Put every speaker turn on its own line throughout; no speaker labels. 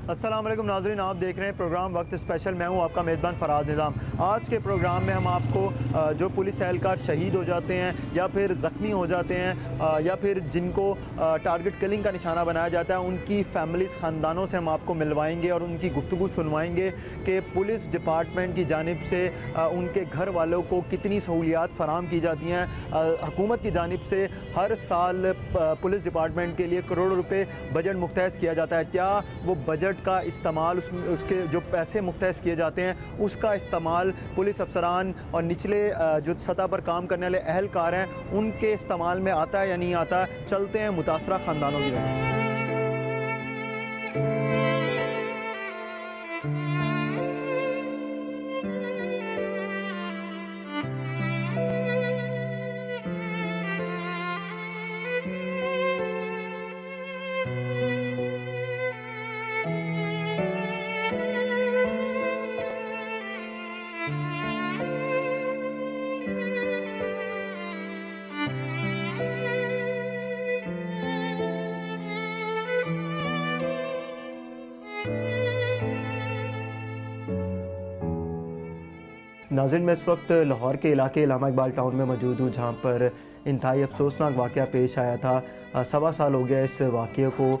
अस्सलाम वालेकुम नाज़रीन, आप देख रहे हैं प्रोग्राम वक्त स्पेशल। मैं हूं आपका मेज़बान फ़राज निज़ाम। आज के प्रोग्राम में हम आपको जो पुलिस एहलकार शहीद हो जाते हैं या फिर ज़ख्मी हो जाते हैं या फिर जिनको टारगेट किलिंग का निशाना बनाया जाता है, उनकी फैमिलीज़ ख़ानदानों से हम आपको मिलवाएंगे और उनकी गुफ्तगू सुनवाएंगे कि पुलिस डिपार्टमेंट की जानिब से उनके घर वालों को कितनी सहूलियात फ़राम की जाती हैं। हुकूमत की जानिब से हर साल पुलिस डिपार्टमेंट के लिए करोड़ों रुपये बजट मुख्तस किया जाता है। क्या वो बजट का इस्तेमाल उसके जो पैसे मुख्तस किए जाते हैं उसका इस्तेमाल पुलिस अफसरान और निचले जो सतह पर काम करने वाले अहलकार हैं उनके इस्तेमाल में आता है या नहीं आता? चलते हैं मुतासरा ख़ानदानों की तरफ। नाज़रीन, मैं इस वक्त लाहौर के इलाके इलामा इकबाल टाउन में मौजूद हूँ, जहाँ पर इंतहाई अफसोसनाक वाक़या पेश आया था। 1.25 साल हो गया इस वाक़े को।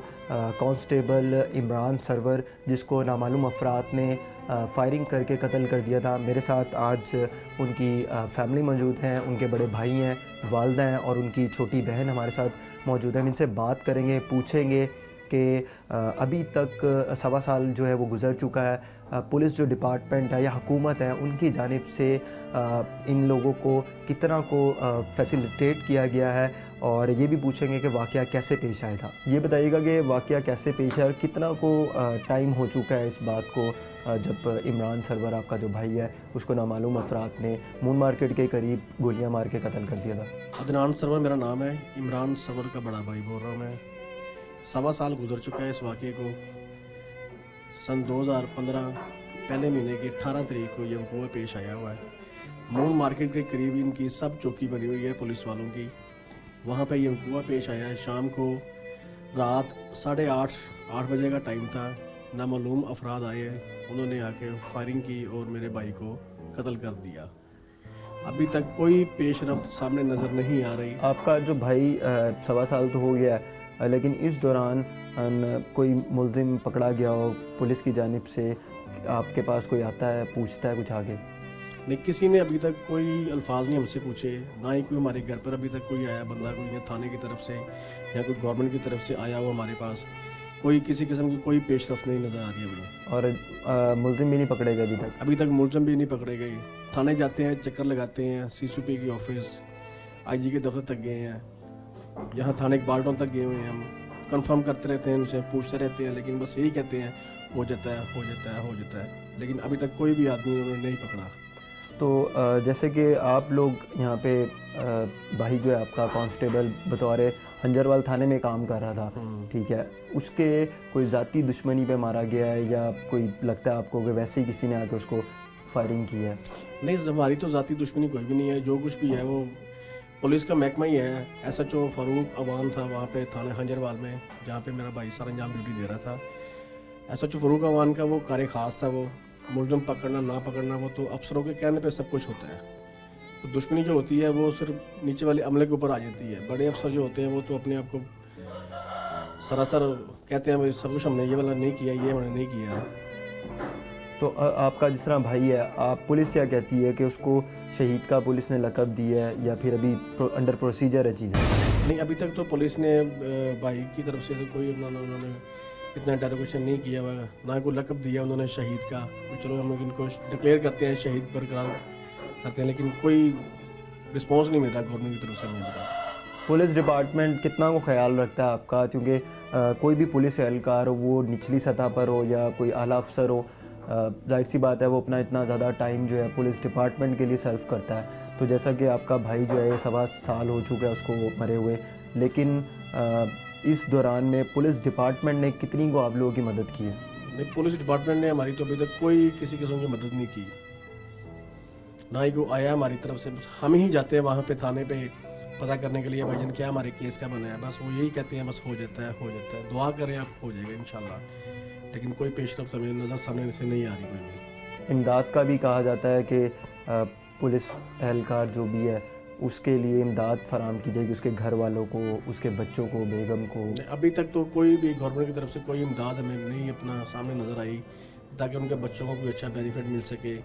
कांस्टेबल इमरान सरवर, जिसको नामालूम अफराद ने फायरिंग करके कत्ल कर दिया था। मेरे साथ आज उनकी फैमिली मौजूद हैं, उनके बड़े भाई हैं, वालदा हैं और उनकी छोटी बहन हमारे साथ मौजूद हैं। हम इनसे बात करेंगे, पूछेंगे कि अभी तक 1.25 साल जो है वो गुज़र चुका है। पुलिस जो डिपार्टमेंट है या हुकूमत है, उनकी जानिब से इन लोगों को कितना को फैसिलिटेट किया गया है, और ये भी पूछेंगे कि वाक़या कैसे पेश आया था। ये बताइएगा कि वाक़या कैसे पेश आया और कितना को टाइम हो चुका है इस बात को जब इमरान सरवर, आपका जो भाई है, उसको नामालूम अफराद ने मून मार्केट के करीब गोलियाँ मार के कत्ल कर दिया था।
अदनान सरवर मेरा नाम है, इमरान सरवर का बड़ा भाई बोल रहा हूँ मैं। 1.25 साल गुजर चुका है इस वाक़े को। सन 2015 पहले महीने की 18 तारीख को यह हुआ पेश आया हुआ है। मून मार्केट के करीब इनकी सब चौकी बनी हुई है पुलिस वालों की, वहाँ पे यह हुआ पेश आया है। शाम को रात 8:30 बजे का टाइम था। नामालूम अफराद आए, उन्होंने आके फायरिंग की और मेरे भाई को कत्ल कर दिया। अभी तक कोई पेश रफ्त सामने नज़र नहीं आ रही।
आपका जो भाई 1.25 साल तो हो गया है, लेकिन इस दौरान कोई मुलजिम पकड़ा गया हो पुलिस की जानिब से, आपके पास कोई आता है, पूछता है कुछ आगे?
नहीं, किसी ने अभी तक कोई अल्फाज नहीं हमसे पूछे, ना ही कोई हमारे घर पर अभी तक कोई आया बंदा, कोई या थाने की तरफ से या कोई गवर्नमेंट की तरफ से आया हुआ हमारे पास। कोई किसी किस्म की कोई पेश रफ्त नहीं नज़र आ रही अभी।
और मुलजिम भी नहीं पकड़े गए
अभी तक मुलजिम भी नहीं पकड़े गए। थाने जाते हैं, चक्कर लगाते हैं, CCP की ऑफिस, IG के दफ्तर तक गए हैं, यहाँ थाने इकबाल टाउन तक गए हुए हैं। हम कंफर्म करते रहते हैं, उनसे पूछते रहते हैं, लेकिन बस यही कहते हैं हो जाता है, हो जाता है, हो जाता है, लेकिन अभी तक कोई भी आदमी उन्होंने नहीं पकड़ा।
तो जैसे कि आप लोग यहाँ पे भाई जो है आपका कांस्टेबल बतौर हंजरवाल थाने में काम कर रहा था, ठीक है, उसके कोई ज़ाती दुश्मनी पे मारा गया है या कोई लगता है आपको कि वैसे ही किसी ने आके उसको फायरिंग की है?
नहीं, हमारी तो ज़ाती दुश्मनी कोई भी नहीं है। जो कुछ भी है वो पुलिस का महकमा ही है। SHO फारूक अवान था वहाँ पे थाने हंजरवाल में, जहाँ पे मेरा भाई सर अंजाम ड्यूटी दे रहा था। SHO फारूक अवान का वो कार्य ख़ास था। वो मुलज़िम पकड़ना ना पकड़ना वो तो अफसरों के कहने पे सब कुछ होता है। तो दुश्मनी जो होती है वो सिर्फ नीचे वाले अमले के ऊपर आ जाती है। बड़े अफसर जो होते हैं वो तो अपने आप को सरासर कहते हैं भाई सब कुछ हमने ये वाला नहीं किया, ये हमने नहीं किया।
तो आपका जिस तरह भाई है, आप पुलिस क्या कहती है कि उसको शहीद का पुलिस ने लक़ब दिया है या फिर अभी अंडर प्रोसीजर है चीज़ें?
नहीं, अभी तक तो पुलिस ने भाई की तरफ से तो कोई उन्होंने इतना डेरोगेशन नहीं किया हुआ, ना कोई लक़ब दिया उन्होंने शहीद का। चलो हम लोग इनको डिक्लेयर करते हैं शहीद बरकरार करते हैं, लेकिन कोई रिस्पॉन्स नहीं मिल रहा गवर्नमेंट की तरफ से मुझे।
पुलिस डिपार्टमेंट कितना को ख्याल रखता है आपका? क्योंकि कोई भी पुलिस एहलकार हो, वो निचली सतह पर हो या कोई आला अफसर हो, जाहिर सी बात है वो अपना इतना ज़्यादा टाइम जो है पुलिस डिपार्टमेंट के लिए सर्व करता है। तो जैसा कि आपका भाई जो है 1.25 साल हो चुका है उसको मरे हुए, लेकिन इस दौरान में पुलिस डिपार्टमेंट ने कितनी को आप लोगों की मदद की है?
नहीं, पुलिस डिपार्टमेंट ने हमारी तो अभी तक कोई किसी किस्म की मदद नहीं की, ना ही कोई आया हमारी तरफ से। हम ही जाते हैं वहाँ पे थाने पे पता करने के लिए भाईजान क्या हमारे केस का बना है, बस वो यही कहते हैं बस हो जाता है, हो जाता है, दुआ करें आप हो जाएगा इंशाल्लाह। लेकिन कोई पेशरफ हमें नज़र सामने से नहीं आ रही कोई भी।
इमदाद का भी कहा जाता है कि पुलिस एहलकार जो भी है उसके लिए इमदाद फराम की जाएगी, उसके घर वालों को, उसके बच्चों को, बेगम को।
अभी तक तो कोई भी गवर्नमेंट की तरफ से कोई इमदाद हमें नहीं अपना सामने नज़र आई ताकि उनके बच्चों को कोई अच्छा बेनिफिट मिल सके।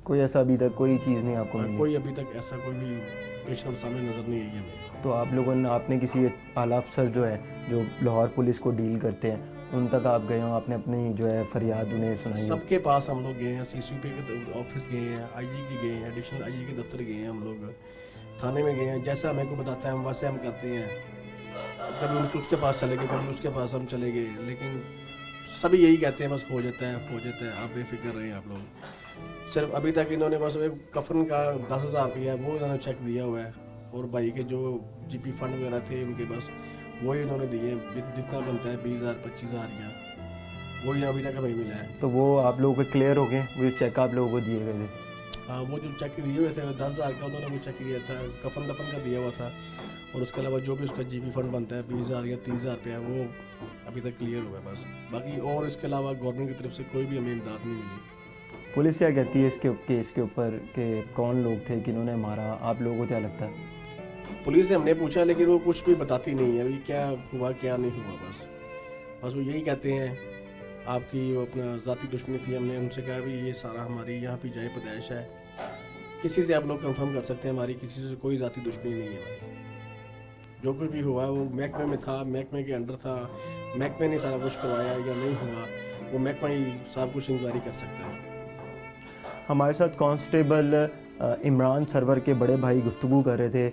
कोई ऐसा अभी तक कोई चीज़ नहीं आपको मिली?
कोई अभी तक ऐसा कोई भी पेशरफ सामने नज़र नहीं आई हमें।
तो आप लोगों ने, आपने किसी आला अफसर जो है जो लाहौर पुलिस को डील करते हैं उन तक आप गए हो, आपने अपनी जो है फरियाद उन्हें सुनाई हो?
सबके पास हम लोग गए हैं, CCP के ऑफिस गए हैं, IG की गए हैं, एडिशनल IG के दफ्तर गए हैं, हम लोग थाने में गए हैं। जैसा हमें को बताता है हम वैसे हम करते हैं। कभी उसके पास चले गए, कभी उसके पास हम चले गए, लेकिन सभी यही कहते हैं बस हो जाता है, हो जाता है, आप बेफिक्र रहें आप लोग। सिर्फ अभी तक इन्होंने बस एक कफन का 10,000 रुपया वो इन्होंने चेक दिया हुआ है, और भाई के जो GP फंड वगैरह थे उनके बस वही इन्होंने दिए, जितना बनता है 20,000 25,000 या वही अभी तक हमें मिला है।
तो वो आप लोगों को क्लियर हो गए, वो चेक आप लोगों को दिए गए थे?
हाँ, वो जो चेक दिए हुए थे 10,000 का उन्होंने वो चेक दिया था, कफन दफन का दिया हुआ था, और उसके अलावा जो भी उसका GP फंड बनता है 20,000 या 30,000 रुपया वो अभी तक क्लियर हुआ है बस। बाकी और इसके अलावा गवर्नमेंट की तरफ से कोई भी हमें इमदाद नहीं मिली।
पुलिस क्या कहती है इसके केस के ऊपर कि कौन लोग थे किन्होंने मारा, आप लोगों को क्या लगता है?
पुलिस से हमने पूछा लेकिन वो कुछ भी बताती नहीं है अभी क्या हुआ क्या नहीं हुआ। बस वो यही कहते हैं आपकी वो अपना ज़ाती दुश्मनी थी। हमने उनसे कहा भी ये सारा हमारी यहाँ पे जाए पैदाइश है, किसी से आप लोग कंफर्म कर सकते हैं, हमारी किसी से कोई ज़ाती दुश्मनी नहीं है हमारी। जो कुछ भी हुआ वो महकमे में था, महकमे के अंडर था, महकमे ने सारा कुछ करवाया या नहीं हुआ वो महकमा ही सब कुछ इंक्वायरी कर सकता है।
हमारे साथ कांस्टेबल इमरान सरवर के बड़े भाई गुफ्तगू कर रहे थे।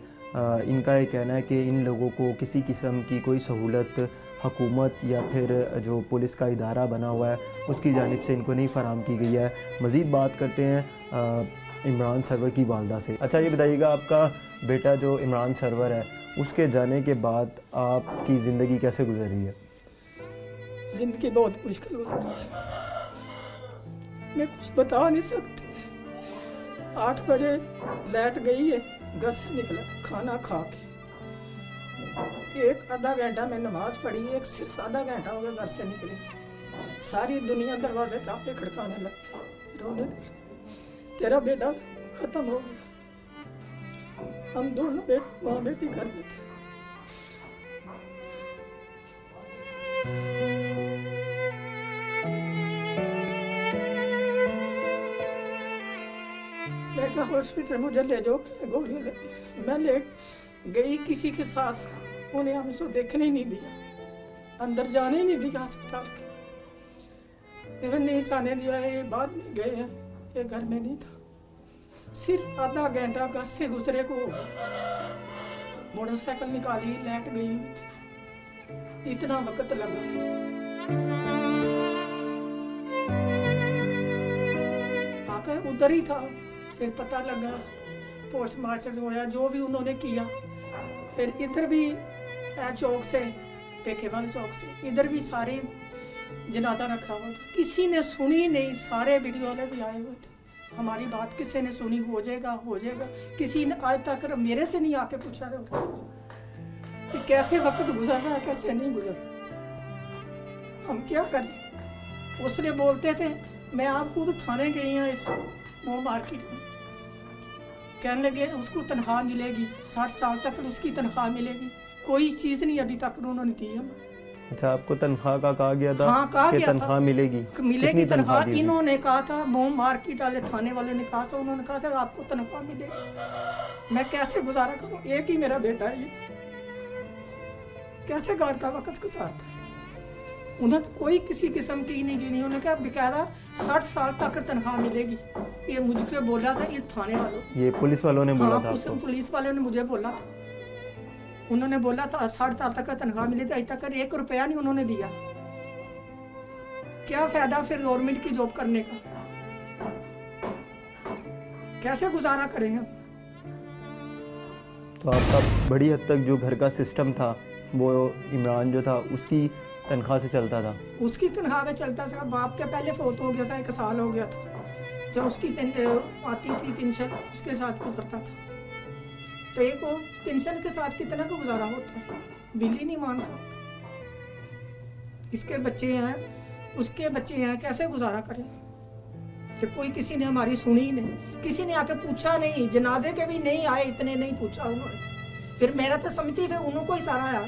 इनका ये कहना है कि इन लोगों को किसी किस्म की कोई सहूलत हुकूमत या फिर जो पुलिस का इदारा बना हुआ है उसकी जानिब से इनको नहीं फराम की गई है। मज़ीद बात करते हैं इमरान सरवर की वालदा से। अच्छा, ये बताइएगा आपका बेटा जो इमरान सरवर है उसके जाने के बाद आपकी ज़िंदगी कैसे गुजर रही है?
जिंदगी बहुत मुश्किल गुजर रही है, मैं कुछ बता नहीं सकती। 8 बजे लाइट गई है, घर से निकला खाना खा के, एक आधा घंटा में नमाज पढ़ी, एक सिर्फ आधा घंटा हो गया घर से निकले थे। सारी दुनिया दरवाजे पे खड़काने लगी, रोने लगी, तेरा बेटा खत्म हो गया। हम दोनों माँ बेटी घर में थे। मैं कहा हॉस्पिटल मुझे ले जाओ, गोलियां लगी। मैं ले गई किसी के साथ, उन्हें हमसे देखने ही नहीं दिया, अंदर जाने ही नहीं दिया अस्पताल के। फिर नहीं जाने दिया, ये बाद में गए हैं, ये घर में नहीं था। सिर्फ आधा घंटा घर से गुजरे को हो गया। मोटरसाइकिल निकाली, लाइट गई हुई थी, इतना वक्त लगा। आकर उधर ही था, फिर पता लगा पोस्टमार्टम होया, जो भी उन्होंने किया। फिर इधर भी चौक से, पेखेवाल चौक से इधर भी सारे जनाजा रखा हुआ था, किसी ने सुनी नहीं। सारे वीडियो वाले भी आए हुए थे, हमारी बात किसी ने सुनी, हो जाएगा हो जाएगा। किसी ने आज तक मेरे से नहीं आके पूछा कि कैसे वक्त गुजर रहा है, कैसे नहीं गुजर रहा, हम क्या करें। उसने बोलते थे, मैं आप खुद थाने गई हैं इस नो मार्केट में, कहने लगे उसको तनख्वाह मिलेगी, 60 साल तक उसकी तनख्वाह मिलेगी। कोई चीज़ नहीं अभी तक उन्होंने दी हमें।
अच्छा, आपको तनख्वाह का कहा गया था?
हाँ, कहा गया
तनख्वाह मिलेगी,
मिलेगी तनख्वाह। इन्होंने कहा था, मोम मार्केट वाले थाने वाले ने कहा था, उन्होंने कहा सर आपको तनख्वाह मिलेगी। मैं कैसे गुजारा करूँ, एक ही मेरा बेटा है, कैसे घर का वक्त गुजारता है। उन्होंने कोई किसी किस्म की नहीं दी, उन्होंने कहा बेकायदा 60 साल तक तनख्वाह मिलेगी। ये मुझसे बोला था इस थाने वालों,
ये पुलिस वालों ने बोला था
आपको? पुलिस वालों ने मुझे बोला था, उन्होंने बोला था 60 साल तक तनख्वाह मिलेगी। अभी तक 1 रुपया नहीं उन्होंने दिया। क्या फायदा फिर गवर्नमेंट की जॉब करने का, कैसे गुजारा करेंगे।
तो आपका बड़ी हद तक जो घर का सिस्टम था वो इमरान जो था उसकी तनख्वाह से चलता था?
उसकी तनख्वाह में चलता था। बाप के पहले फोत हो गया था, 1 साल हो गया था, जब उसकी आती थी पेंशन उसके साथ गुजरता था। तो एक वो पेंशन के साथ कितना का गुजारा होता है, बिल ही नहीं मानता। इसके बच्चे हैं, उसके बच्चे हैं, कैसे गुजारा करें? कि कोई किसी ने हमारी सुनी ही नहीं, किसी ने आके पूछा नहीं, जनाजे के भी नहीं आए, इतने नहीं पूछा उन्होंने। फिर मेरा तो समझती है उनको ही सारा आया।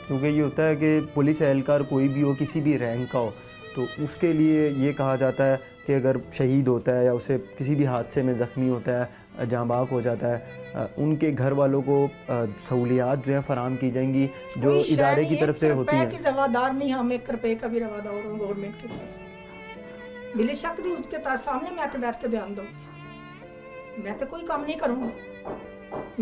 क्योंकि ये होता है कि पुलिस एहलकार कोई भी हो, किसी भी रैंक का हो, तो उसके लिए ये कहा जाता है कि अगर शहीद होता है या उसे किसी भी हादसे में ज़ख्मी होता है, जाँ बाग हो जाता है, उनके घर वालों को सहूलियात जो हैं फ़राहम की जाएंगी जो
कोई
इदारे
शहर
की तरफ से होती हैं।
की रवादार नहीं, हम 1 रुपए का भी रवादार हूँ गवर्नमेंट की तरफ से। मिले शक दी उसके पास सामने मैं तो बैठ के बयान दूंगी, मैं तो कोई काम नहीं करूँगी।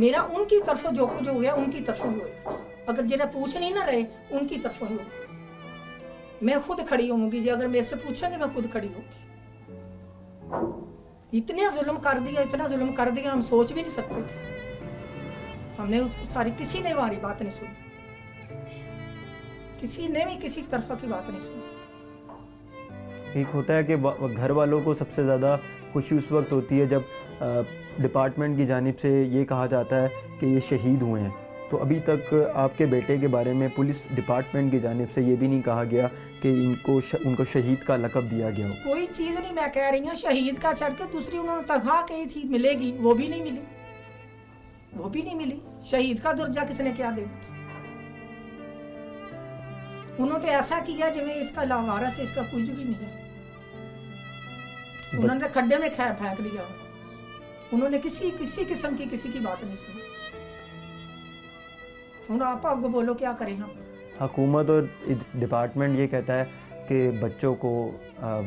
मेरा उनकी तरफों जो कुछ हो गया उनकी तरफों हो गया, अगर जिन्हें पूछ नहीं ना रहे उनकी तरफों हो गया। मैं खुद खड़ी होंगी जी, अगर मेरे से पूछेंगे मैं खुद खड़ी होंगी। इतने जुल्म कर दिया, इतना जुल्म कर दिया, हम सोच भी नहीं सकते थे। हमने उसको सारी, किसी ने हमारी बात नहीं सुनी, किसी ने भी किसी तरफ की बात नहीं सुनी।
एक होता है कि घर वालों को सबसे ज़्यादा खुशी उस वक्त होती है जब डिपार्टमेंट की जानिब से ये कहा जाता है कि ये शहीद हुए हैं। तो अभी तक आपके बेटे के बारे में पुलिस डिपार्टमेंट की जानिब से ये भी नहीं कहा गया कि उनको शहीद का लक़ब दिया गया हो?
कोई चीज़ नहीं, मैं कह रही हूँ शहीद का चढ़ के दूसरी उन्होंने तनख्वाह कही थी मिलेगी, वो भी नहीं मिली, वो भी नहीं मिली। शहीद का दर्जा किसने क्या देना था? उन्होंने तो ऐसा किया जिन्हें इसका लावारिस, इसका कुछ भी नहीं है। उन्होंने खड्डे में फेंक दिया, उन्होंने किसी किस्म की किसी की बात नहीं सुनी। हम आप आगे बोलो क्या करें हम?
हुकूमत और डिपार्टमेंट ये कहता है कि बच्चों को,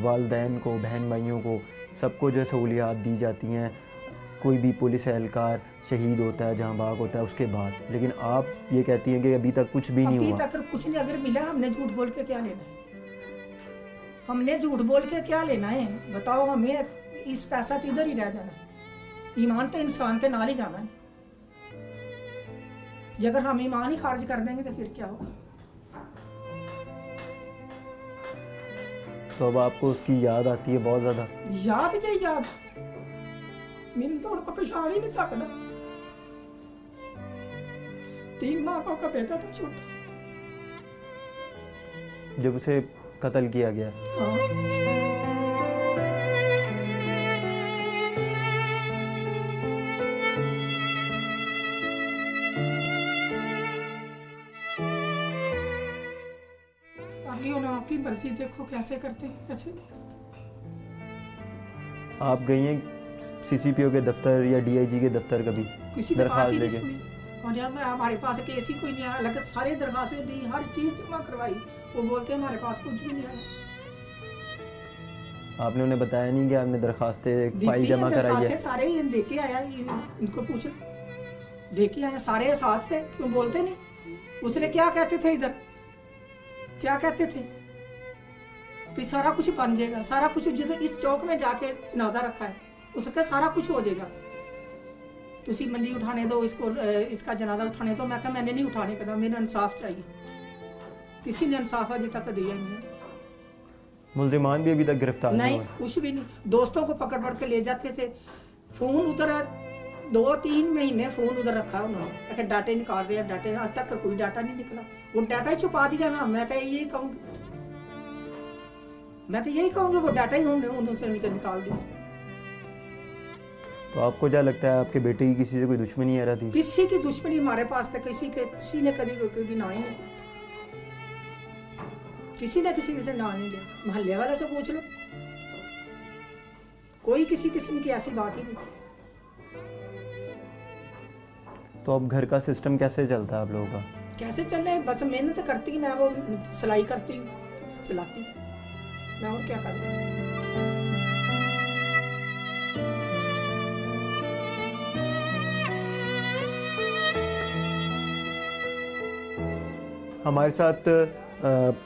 वालिदैन को, बहन भाइयों को, सबको जो सहूलियात दी जाती हैं, कोई भी पुलिस एहलकार शहीद होता है, जहाँ बाग होता है उसके बाद, लेकिन आप ये कहती हैं कि अभी तक कुछ भी नहीं हुआ।
अभी तक कुछ नहीं, अगर मिला हमने झूठ बोल के क्या लेना है? हमने झूठ बोल के क्या लेना है बताओ? हमें इस पैसा तो इधर ही रह जाना है, ईमान तो इंसान के नाल ही जाना है। अगर हम ईमान ही खारिज कर देंगे तो फिर क्या होगा?
तो अब आपको उसकी याद आती है बहुत ज़्यादा?
याद चाहिए याद, मैंने तो उनको पहचान ही नहीं सकता। 3 माह का बेटा था छोटा,
जब उसे कत्ल किया गया।
आगे उन्हें आपकी मर्जी, देखो कैसे करते हैं कैसे नहीं करते।
आप गई हैं सीसीपीओ के दफ्तर या डीआईजी के दफ्तर कभी
किसी ने बात ही नहीं
लेके?
सुनी। और जब मैं हमारे पास केस ही कोई नहीं आया, लेकिन सारे दरखास्तें दी, हर चीज जमा करवाई, वो बोलते हैं हमारे पास कुछ भी नहीं आया।
आपने उन्हें बताया नहीं कि आपने दरखास्तें फाइल
देती
जमा
हैं
कराई
दरखास्तें
है?
सारे ही देके आया, इनको पूछ देके आया सारे साथ से, क्यों बोलते नहीं? उसने क्या कहते थे इधर, क्या कहते थे? फिर सारा कुछ बन जाएगा, सारा कुछ जिधर इस चौक में जाके जनाजा रखा है उसका सारा कुछ हो जाएगा। तुसी मंजी उठाने दो इसको, इसका जनाजा उठाने दो। मैं कहा मैंने नहीं उठाने का, मेरा इंसाफ चाहिए। किसी ने इंसाफ अभी तक दिया नहीं है।
मुल्जिमान भी अभी तक गिरफ्तार
नहीं,
हुए?
कुछ भी नहीं। दोस्तों को पकड़ पकड़ के ले जाते थे, फोन उधर 2-3 महीने फोन उधर रखा उन्होंने, डाटे निकाल रहे हैं, डाटे, आज तक कोई डाटा नहीं निकला। वो डाटा ही छुपा दिया ना। मैं तो यही कहूँगी, वो डाटा ही उन्होंने निकाल दिया।
तो आपको क्या लगता है आपके बेटे की किसी से कोई दुश्मनी आ रहा थी?
किसी की दुश्मनी हमारे पास तक किसी ने कभी ना ही नहीं, किसी ने किसी से ना नहीं लिया। मोहल्ले वाले से पूछ लो, कोई किसी किस्म की ऐसी बात ही नहीं थी।
तो अब घर का सिस्टम कैसे चलता है आप लोगों का?
कैसे चल रहे हैं, बस मेहनत करती, मैं वो सिलाई करती चलाती, मैं और क्या करूँ।
हमारे साथ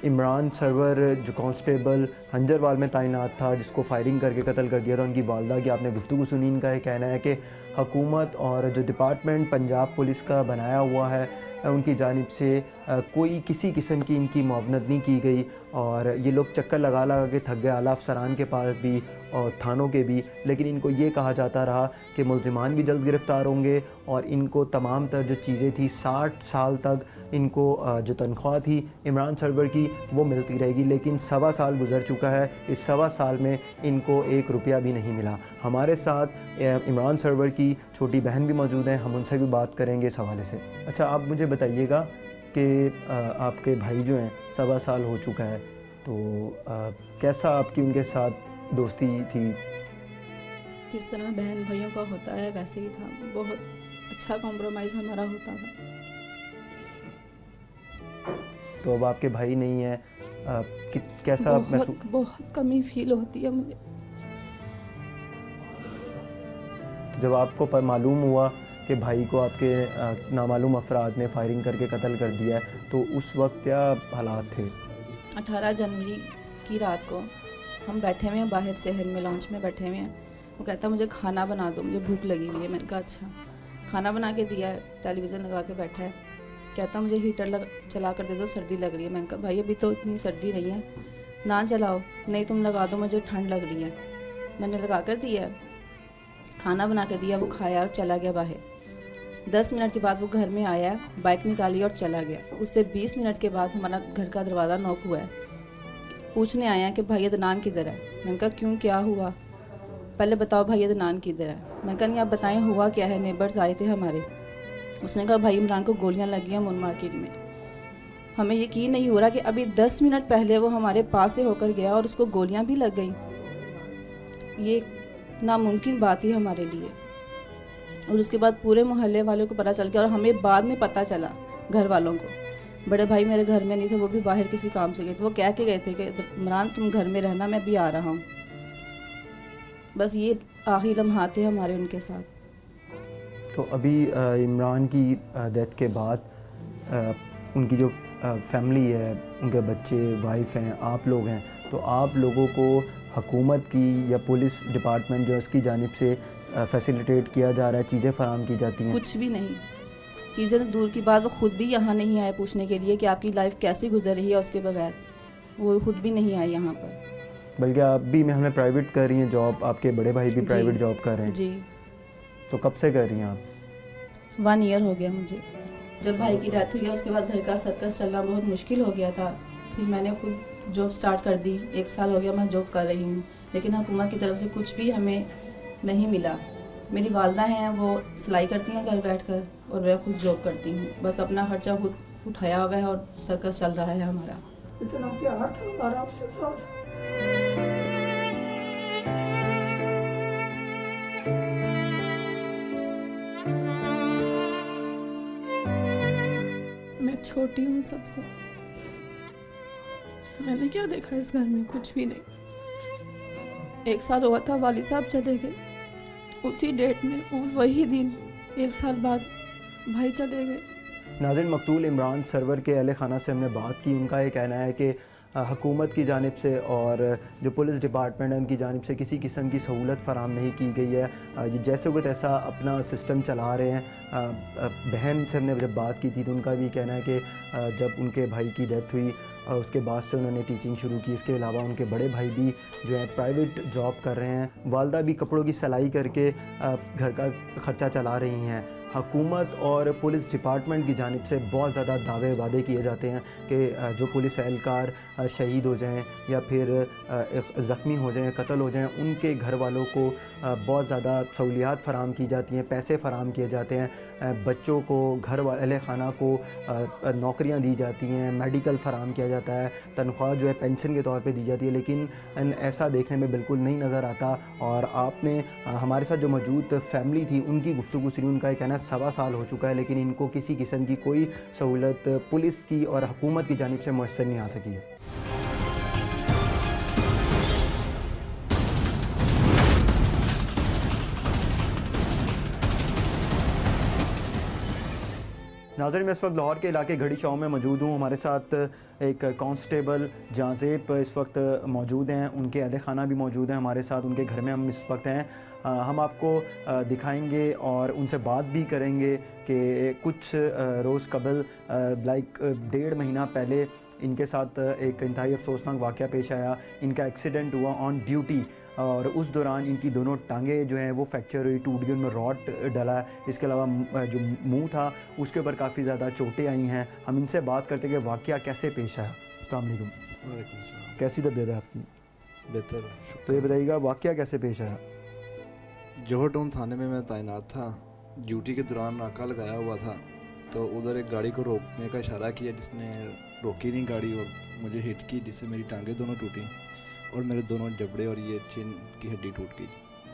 इमरान सरवर जो कांस्टेबल हंजरवाल में तैनात था, जिसको फायरिंग करके कत्ल कर दिया था, उनकी वालदा की आपने गुफ्तगू सुनी। इनका ये कहना है कि हुकूमत और जो डिपार्टमेंट पंजाब पुलिस का बनाया हुआ है उनकी जानिब से कोई किसी किस्म की इनकी मुआवनत नहीं की गई और ये लोग चक्कर लगा लगा के थक गए, आला अफसरान के पास भी और थानों के भी, लेकिन इनको ये कहा जाता रहा कि मुल्ज़िमान भी जल्द गिरफ़्तार होंगे और इनको तमाम तर जो चीज़ें थी 60 साल तक इनको जो तनख्वाह थी इमरान सरवर की वो मिलती रहेगी। लेकिन 1.25 साल गुजर चुका है, इस 1.25 साल में इनको 1 रुपया भी नहीं मिला। हमारे साथ इमरान सरवर की छोटी बहन भी मौजूद हैं, हम उनसे भी बात करेंगे इस हवाले से। अच्छा, आप मुझे बताइएगा कि आपके भाई जो हैं 1.25 साल हो चुका है, तो कैसा आपकी उनके साथ दोस्ती थी?
जिस तरह बहन भाइयों का होता है वैसे ही था, बहुत अच्छा कॉम्प्रोमाइज़ हमारा होता था।
तो अब आपके भाई नहीं है, कैसा महसूस?
बहुत कमी फील होती है मुझे।
जब आपको पर मालूम हुआ कि भाई को आपके नामालूम अफराद ने फायरिंग करके कत्ल कर दिया है, तो उस वक्त क्या हालात थे?
18 जनवरी की रात को हम बैठे हुए हैं बाहर शहर में, लॉन्च में बैठे हुए हैं। वो कहता मुझे खाना बना दो, मुझे भूख लगी हुई है। मैंने कहा अच्छा। खाना बना के दिया है, टेलीविज़न लगा के बैठा है। कहता मुझे हीटर चला कर दे दो, सर्दी लग रही है। मैंने कहा भाई अभी तो इतनी सर्दी नहीं है, ना चलाओ। नहीं तुम लगा दो, मुझे ठंड लग रही है। मैंने लगा कर दिया, खाना बना के दिया, वो खाया और चला गया बाहर। 10 मिनट के बाद वो घर में आया, बाइक निकाली और चला गया। उससे 20 मिनट के बाद हमारा घर का दरवाज़ा नॉक हुआ है। पूछने आया कि भाई अदनान किधर है। मैंने कहा क्यों, क्या हुआ, पहले बताओ भाई अदनान किधर है। मैंने कहा नहीं आप बताएं हुआ क्या है, नेबर्स आए थे हमारे। उसने कहा भाई इमरान को गोलियां लगी हैं मून मार्केट में। हमें यकीन नहीं हो रहा कि अभी 10 मिनट पहले वो हमारे पास से होकर गया और उसको गोलियां भी लग गई। ये नामुमकिन बात ही हमारे लिए। और उसके बाद पूरे मोहल्ले वालों को पता चल गया और हमें बाद में पता चला, घर वालों को। बड़े भाई मेरे घर में नहीं थे, वो भी बाहर किसी काम से गए थे। वो कह के गए थे कि इमरान तुम घर में रहना, मैं भी आ रहा हूँ। बस ये आखिरी लम्हात थे हमारे उनके साथ।
तो अभी इमरान की डेथ के बाद उनकी जो फैमिली है, उनके बच्चे, वाइफ हैं, आप लोग हैं, तो आप लोगों को हुकूमत की या पुलिस डिपार्टमेंट जो इसकी जानिब से फैसिलिटेट किया जा रहा है, चीज़ें फ़राहम की जाती हैं?
कुछ भी नहीं। चीज़ें तो दूर की बात, वो खुद भी यहाँ नहीं आए पूछने के लिए कि आपकी लाइफ कैसी गुजर रही है उसके बगैर। वो खुद भी नहीं आए यहाँ पर।
बल्कि आप भी में हमें प्राइवेट कर रही हैं जॉब, आपके बड़े भाई भी प्राइवेट जॉब कर रहे हैं।
जी।
तो कब से कर रही हैं आप?
1 ईयर हो गया मुझे। जब भाई की डेथ हुई है उसके बाद घर का सर्कस चलना बहुत मुश्किल हो गया था। फिर मैंने खुद जॉब स्टार्ट कर दी। 1 साल हो गया मैं जॉब कर रही हूँ, लेकिन हुकूमत की तरफ से कुछ भी हमें नहीं मिला। मेरी वालदा हैं, वो सिलाई करती हैं घर बैठकर और मैं खुद जॉब करती हूँ। बस अपना खर्चा खुद उठाया हुआ है और सर्कस चल रहा है हमारा।
इतना प्यार था हमारा आपसे साथ।
मैं छोटी हूँ सबसे। मैंने क्या देखा इस घर में, कुछ भी नहीं। 1 साल हुआ था वाली साहब चले गए, उसी डेट में वही दिन 1 साल बाद भाई चले गए।
नाज़रीन, मकतूल इमरान सरवर के अहले खाना से हमने बात की। उनका ये कहना है कि हुकूमत की जानिब से और जो पुलिस डिपार्टमेंट है उनकी जानिब से किसी किस्म की सहूलत फ़राहम नहीं की गई है। ये जैसे को तैसा अपना सिस्टम चला रहे हैं। बहन से हमने जब बात की थी तो उनका भी कहना है कि जब उनके भाई की डेथ हुई उसके बाद से उन्होंने टीचिंग शुरू की। इसके अलावा उनके बड़े भाई भी जो है प्राइवेट जॉब कर रहे हैं। वालदा भी कपड़ों की सिलाई करके घर का ख़र्चा चला रही हैं। हुकूमत और पुलिस डिपार्टमेंट की जानिब से बहुत ज़्यादा दावे वादे किए जाते हैं कि जो पुलिस एहलकार शहीद हो जाएं या फिर ज़ख्मी हो जाएं, कत्ल हो जाएं, उनके घर वालों को बहुत ज़्यादा सहूलियात फ़राहम की जाती हैं, पैसे फ़राहम किए जाते हैं, बच्चों को, घर वाले खाना को नौकरियां दी जाती हैं, मेडिकल फ़राहम किया जाता है, तनख्वाह जो है पेंशन के तौर पे दी जाती है। लेकिन ऐसा देखने में बिल्कुल नहीं नज़र आता। और आपने हमारे साथ जो मौजूद फैमिली थी उनकी गुफ्तगू सुनी। उनका ये कहना 1.25 साल हो चुका है लेकिन इनको किसी किस्म की कोई सहूलत पुलिस की और हुकूमत की जानिब से मुयस्सर नहीं आ सकी है। नाज़रीन, मैं इस वक्त लाहौर के इलाके घड़ी चौक में मौजूद हूँ। हमारे साथ एक कांस्टेबल जाज़ेब इस वक्त मौजूद हैं, उनके अहल खाना भी मौजूद हैं हमारे साथ, उनके घर में हम इस वक्त हैं। हम आपको दिखाएंगे और उनसे बात भी करेंगे कि कुछ रोज़ कबल लाइक 1.5 महीना पहले इनके साथ एक इंतहाई अफसोसनाक वाक़या पेश आया। इनका एक्सीडेंट हुआ ऑन ड्यूटी और उस दौरान इनकी दोनों टांगें जो हैं वो फ्रैक्चर हुई, टूट गई, उनमें रॉड डला है। इसके अलावा जो मुंह था उसके ऊपर काफ़ी ज़्यादा चोटें आई हैं। हम इनसे बात करते हैं कि वाक़या कैसे पेश आया। अस्सलाम वालेकुम,
वालेकुम सलाम।
कैसी तबीयत है आपकी?
बेहतर।
तो ये बताइएगा वाक़या कैसे पेश आया?
जोहर टाउन थाने में मैं तैनात था। ड्यूटी के दौरान नाका लगाया हुआ था, तो उधर एक गाड़ी को रोकने का इशारा किया, जिसने रोकी नहीं गाड़ी और मुझे हिट की, जिससे मेरी टांगें दोनों टूटी और मेरे दोनों जबड़े और ये चिन की हड्डी टूट गई,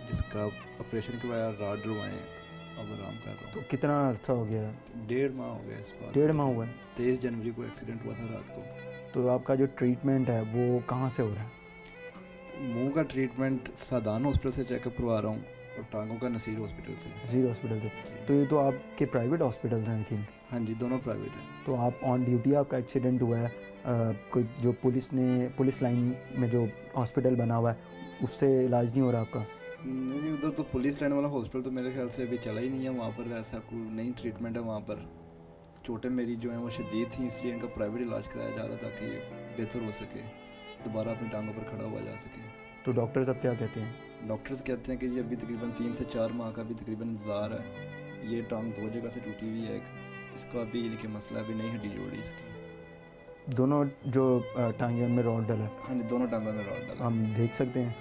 जिसका ऑपरेशन करवाया, राड डलवाएँ, अब आराम कर रहा
तो
हूँ।
कितना अर्सा हो गया है?
1.5 माह हो गया इस बार।
1.5 माह हुआ है।
23 जनवरी को एक्सीडेंट हुआ था रात को।
तो आपका जो ट्रीटमेंट है वो कहाँ से हो रहा है?
मुंह का ट्रीटमेंट सादान हॉस्पिटल से चेकअप करवा रहा हूँ और टांगों का नसीर हॉस्पिटल से।
नज़ीर हॉस्पिटल से। तो ये तो आपके प्राइवेट हॉस्पिटल हैं आई थिंक।
हाँ जी, दोनों प्राइवेट हैं।
तो आप ऑन ड्यूटी आपका एक्सीडेंट हुआ है, कोई जो पुलिस लाइन में जो हॉस्पिटल बना हुआ है उससे इलाज नहीं हो रहा आपका?
नहीं, उधर तो पुलिस लाइन वाला हॉस्पिटल तो मेरे ख्याल से अभी चला ही नहीं है। वहाँ पर ऐसा कोई नई ट्रीटमेंट है वहाँ पर। चोटें मेरी जो हैं वो शदीद थी, इसलिए इनका प्राइवेट इलाज कराया जा रहा था ताकि बेहतर हो सके, दोबारा अपनी टांगों पर खड़ा हुआ जा सके।
तो डॉक्टर्स अब क्या कहते हैं?
डॉक्टर्स कहते हैं कि ये अभी तकरीबन 3 से 4 माह का भी तकरीबन इंतज़ार है। ये टांग 2 जगह से टूटी हुई है, इसका अभी इनके मसला अभी नई हड्डी जोड़ी इसकी।
दोनों जो टांगे उनमें रॉड डला है,
हाँ जी, दोनों टांगों में रॉड डाला।
हम देख सकते हैं।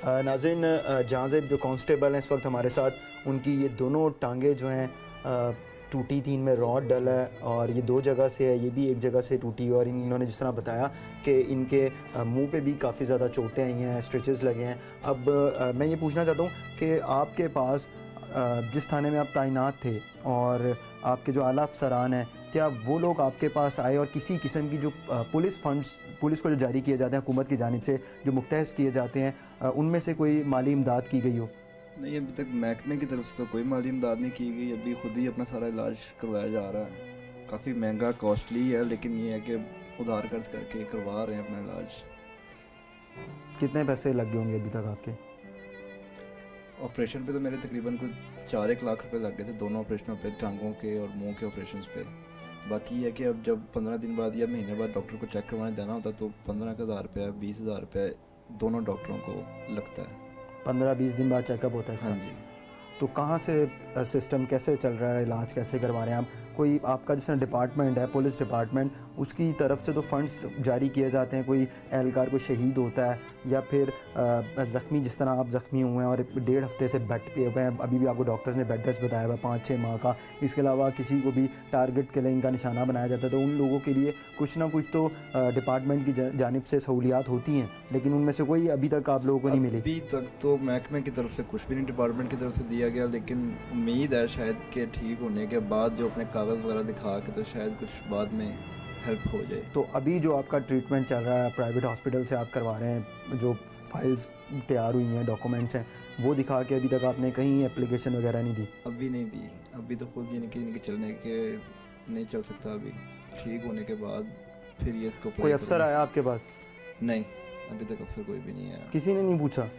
हाँ जी।
नाज़रीन, जाज़ेब जो कांस्टेबल हैं इस वक्त हमारे साथ, उनकी ये दोनों टांगे जो हैं टूटी थी, इनमें रॉड डला है और ये 2 जगह से है, ये भी एक जगह से टूटी हुई। और इन्होंने जिस तरह बताया कि इनके मुंह पे भी काफ़ी ज़्यादा चोटें आई हैं, स्ट्रेचेस लगे हैं। अब मैं ये पूछना चाहता हूँ कि आपके पास जिस थाने में आप तैनात थे और आपके जो आला अफसरान हैं, क्या वो लोग आपके पास आए और किसी किस्म की जो पुलिस फंड्स पुलिस को जो जारी किए जाते हैं हुकूमत की जानिब से, जो मुख्तहस किए जाते हैं, उनमें से कोई माली इमदाद की गई हो?
नहीं, अभी तक महकमे की तरफ से तो कोई माली इमदाद नहीं की गई। अभी खुद ही अपना सारा इलाज करवाया जा रहा है। काफ़ी महंगा कॉस्टली है, लेकिन ये है कि उधार कर्ज करके करवा रहे हैं अपना इलाज।
कितने पैसे लग गए होंगे अभी तक आपके?
ऑपरेशन पे तो मेरे तकरीबन कुछ 4-1 लाख रुपए लग गए थे, दोनों ऑपरेशनों पे, टांगों के और मुंह के ऑपरेशंस पे। बाकी ये है कि अब जब 15 दिन बाद या महीने बाद डॉक्टर को चेक करवाने जाना होता है तो 15,000 रुपये 20,000 रुपये दोनों डॉक्टरों को लगता है।
15-20 दिन बाद चेकअप होता है इसका?
हाँ जी।
तो कहाँ से सिस्टम कैसे चल रहा है, इलाज कैसे करवा रहे हैं आप? कोई आपका जिस तरह डिपार्टमेंट है, पुलिस डिपार्टमेंट, उसकी तरफ से तो फंड्स जारी किए जाते हैं, कोई एहलकार कोई शहीद होता है या फिर ज़ख्मी, जिस तरह आप ज़ख्मी हुए हैं और 1.5 हफ्ते से बेड पे हुए हैं, अभी भी आपको डॉक्टर्स ने बेड रेस्ट बताया हुआ है 5-6 माह का। इसके अलावा किसी को भी टारगेट के लिए इनका निशाना बनाया जाता है, तो उन लोगों के लिए कुछ ना कुछ तो डिपार्टमेंट की जानिब से सहूलियात होती हैं, लेकिन उनमें से कोई अभी तक आप लोगों को नहीं मिली?
अभी तक तो महकमे की तरफ से कुछ भी नहीं डिपार्टमेंट की तरफ से दिया गया, लेकिन उम्मीद है शायद कि ठीक होने के बाद जो अपने कागज़ वगैरह दिखा के तो शायद कुछ बाद में हेल्प हो जाए।
तो अभी जो आपका ट्रीटमेंट चल रहा है प्राइवेट हॉस्पिटल से आप करवा रहे हैं, जो फाइल्स तैयार हुई हैं, डॉक्यूमेंट्स हैं, वो दिखा के अभी तक आपने कहीं एप्लीकेशन वगैरह नहीं दी?
अभी नहीं दी। अभी तो खुद ये इनके चलने के नहीं चल सकता। अभी ठीक होने के बाद फिर ये इसको
कोई अफसर आया आपके पास?
नहीं, अभी तक अफसर कोई भी नहीं आया।
किसी ने नहीं पूछा?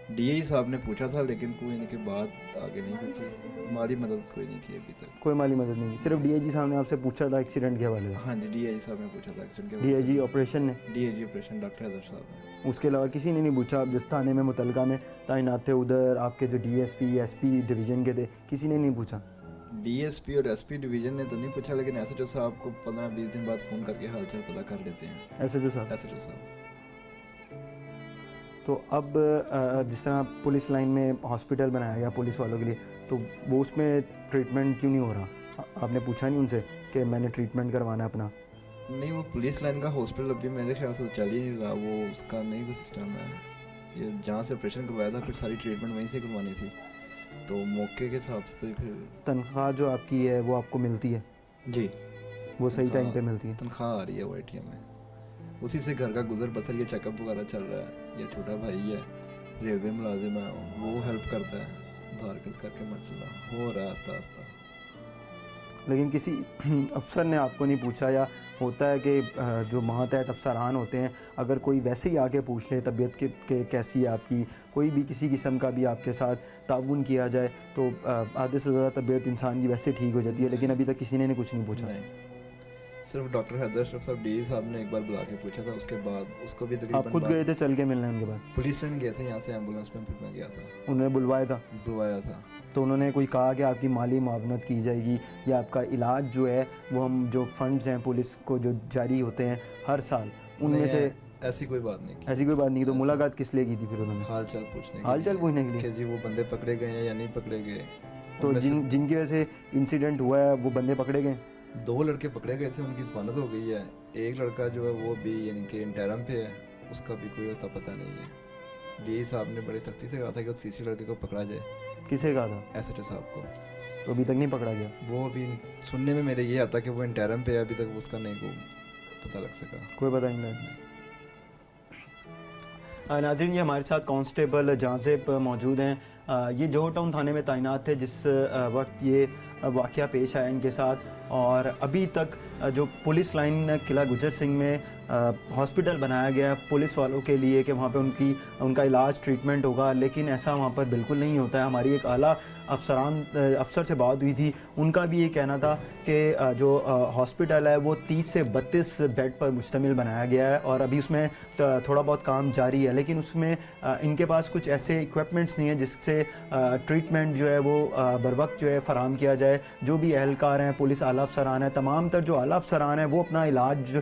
डीआई साहब ने पूछा था, लेकिन कोई इनके बाद आगे नहीं कुछ माली मदद कोई नहीं की अभी तक।
कोई माली मदद नहीं की, सिर्फ डीआईजी साहब ने आपसे पूछा था एक्सीडेंट के हवाले से?
हाँ जी, डीआई साहब ने पूछा था एक्सीडेंट के।
डीआईजी ऑपरेशन ने?
डीआईजी ऑपरेशन डॉक्टर हैदर साहब ने।
उसके अलावा किसी ने नहीं पूछा? आप जिस थाने में मुतलका में तैनात थे, उधर आपके जो डीएसपी एसपी डिवीज़न के थे, किसी ने नहीं पूछा?
डीएसपी और एसपी डिवीज़न ने तो नहीं पूछा, लेकिन एसएचओ साहब को 15-20 दिन बाद फ़ोन करके हालचाल पता कर लेते हैं।
एसएचओ साहब?
एसएचओ साहब।
तो अब जिस तरह पुलिस लाइन में हॉस्पिटल बनाया गया पुलिस वालों के लिए, तो वो उसमें ट्रीटमेंट क्यों नहीं हो रहा? आपने पूछा नहीं उनसे कि मैंने ट्रीटमेंट करवाना है अपना?
नहीं, वो पुलिस लाइन का हॉस्पिटल अभी मेरे ख्याल से तो चल ही नहीं रहा, वो उसका नहीं कोई सिस्टम है। ये जहाँ से ऑपरेशन करवाया था फिर सारी ट्रीटमेंट वहीं से करवानी थी, तो मौके के हिसाब से फिर।
तनख्वाह जो आपकी है वो आपको मिलती है?
जी,
वो सही टाइम पे मिलती है?
तनख्वाह आ रही है वो ATM में, उसी से घर का गुजर बसर, ये चेकअप वगैरह चल रहा है। ये छोटा भाई है, रेलवे मुलाजिम है, वो हेल्प करता है, आधार कार्ड करके मसला हो रहा है आस्ता आस्ता।
लेकिन किसी अफसर ने आपको नहीं पूछा, या होता है कि जो मातहत अफसरान होते हैं अगर कोई वैसे ही आके पूछ ले तबीयत के कैसी है आपकी, कोई भी किसी किस्म का भी आपके साथ ताउन किया जाए तो आधे से ज़्यादा तबीयत इंसान की वैसे ठीक हो जाती है, लेकिन अभी तक किसी ने कुछ नहीं पूछा।
नहीं, सिर्फ डॉक्टर हैदर अशरफ साहब डी साहब ने एक बार बुला के पूछा था, उसके बाद उसको भी
आप
तकरीबन
खुद गए थे चल के मिलने उनके बाद?
पुलिस लाइन गए थे यहाँ से एम्बुलेंस में, फिर मैं गया था,
उन्होंने बुलवाया था?
बुलवाया था।
तो उन्होंने कोई कहा कि आपकी माली मुआवनत की जाएगी या आपका इलाज जो है वो हम जो फंड्स हैं पुलिस को जो जारी होते हैं हर साल उनमें
नहीं,
से?
ऐसी कोई बात नहीं की।
ऐसी कोई बात नहीं। तो
ऐसी-
मुलाकात किस लिए की थी फिर उन्होंने?
हाल चाल पूछने
हाल चाल पूछने के लिए?
कि जी वो बंदे पकड़े गए हैं या नहीं पकड़े गए।
तो
उनमें से
जिनकी वजह से इंसिडेंट हुआ है वो बंदे पकड़े गए?
2 लड़के पकड़े गए थे, उनकी जमानत हो गई है। एक लड़का जो है वो भी यानी कि इंटरम पे है, उसका भी कोई अता पता नहीं है। डी साहब ने बड़ी सख्ती से कहा था कि वो तीसरे लड़के को पकड़ा जाए।
किसे कहा था?
एसएचओ साहब को।
तो अभी तक नहीं पकड़ा गया?
वो अभी सुनने में मेरे ये आता कि वो इंटरम पे है, अभी तक उसका नहीं को पता लग सका।
कोई पता नहीं लगा। नाज़रीन, ये हमारे साथ कांस्टेबल जाज़िब मौजूद हैं। ये जोहर टाउन थाने में तैनात थे जिस वक्त ये वाक़या पेश आया इनके साथ, और अभी तक जो पुलिस लाइन किला गुजर सिंह में हॉस्पिटल बनाया गया पुलिस वालों के लिए कि वहाँ पे उनका इलाज ट्रीटमेंट होगा, लेकिन ऐसा वहाँ पर बिल्कुल नहीं होता है। हमारी एक आला अफसर से बात हुई थी, उनका भी ये कहना था कि जो हॉस्पिटल है वो 30 से 32 बेड पर मुश्तमिल बनाया गया है और अभी उसमें थोड़ा बहुत काम जारी है, लेकिन उसमें इनके पास कुछ ऐसे इक्विपमेंट्स नहीं है जिससे ट्रीटमेंट जो है वो बर वक्त जो है फ़राम किया जाए। जो भी एहलकार हैं, पुलिस आला अफसरान हैं, तमाम तर जो आला अफसरान हैं वो अपना इलाज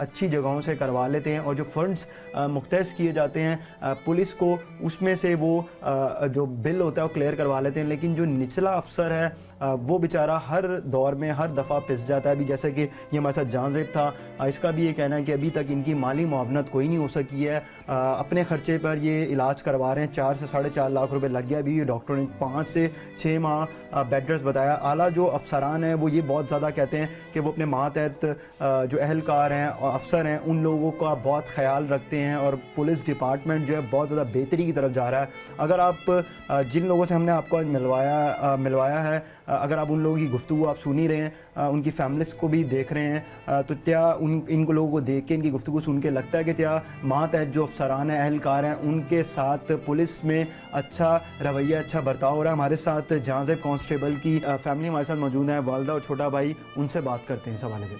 अच्छी जगहों से करवा लेते हैं, और जो फंड्स मुख्तस किए जाते हैं पुलिस को, उसमें से वो जो बिल होता है वो क्लियर करवा लेते हैं। लेकिन जो निचला अफसर है वो बेचारा हर दौर में हर दफ़ा पिस जाता है। अभी जैसे कि ये हमारे साथ जाज़िब था, इसका भी ये कहना है कि अभी तक इनकी माली मुआवनत कोई नहीं हो सकी है। अपने ख़र्चे पर ये इलाज करवा रहे हैं, 4 से 4.5 लाख रुपए लग गया। अभी डॉक्टर ने 5 से 6 माह बेड रेस्ट बताया। आला जो अफसरान हैं वो ये बहुत ज़्यादा कहते हैं कि वो अपने मातहत जो अहलकार हैं और अफसर हैं उन लोगों का बहुत ख्याल रखते हैं, और पुलिस डिपार्टमेंट जो है बहुत ज़्यादा बेहतरी की तरफ जा रहा है। अगर आप जिन लोगों से हमने आपको आज मिलवाया है, अगर आप उन लोगों की गुफ्तगू आप सुन ही रहे हैं, उनकी फैमिलीज़ को भी देख रहे हैं, तो क्या इन लोगों को देख के, इनकी गुफ्तगू सुन के लगता है कि क्या मातहत जो अफसरान हैं, अहलकार हैं, उनके साथ पुलिस में अच्छा रवैया, अच्छा बर्ताव हो रहा है? हमारे साथ जाज़िब कांस्टेबल की फैमिली हमारे साथ मौजूद है, वालदा और छोटा भाई, उनसे बात करते हैं इस हवाले से।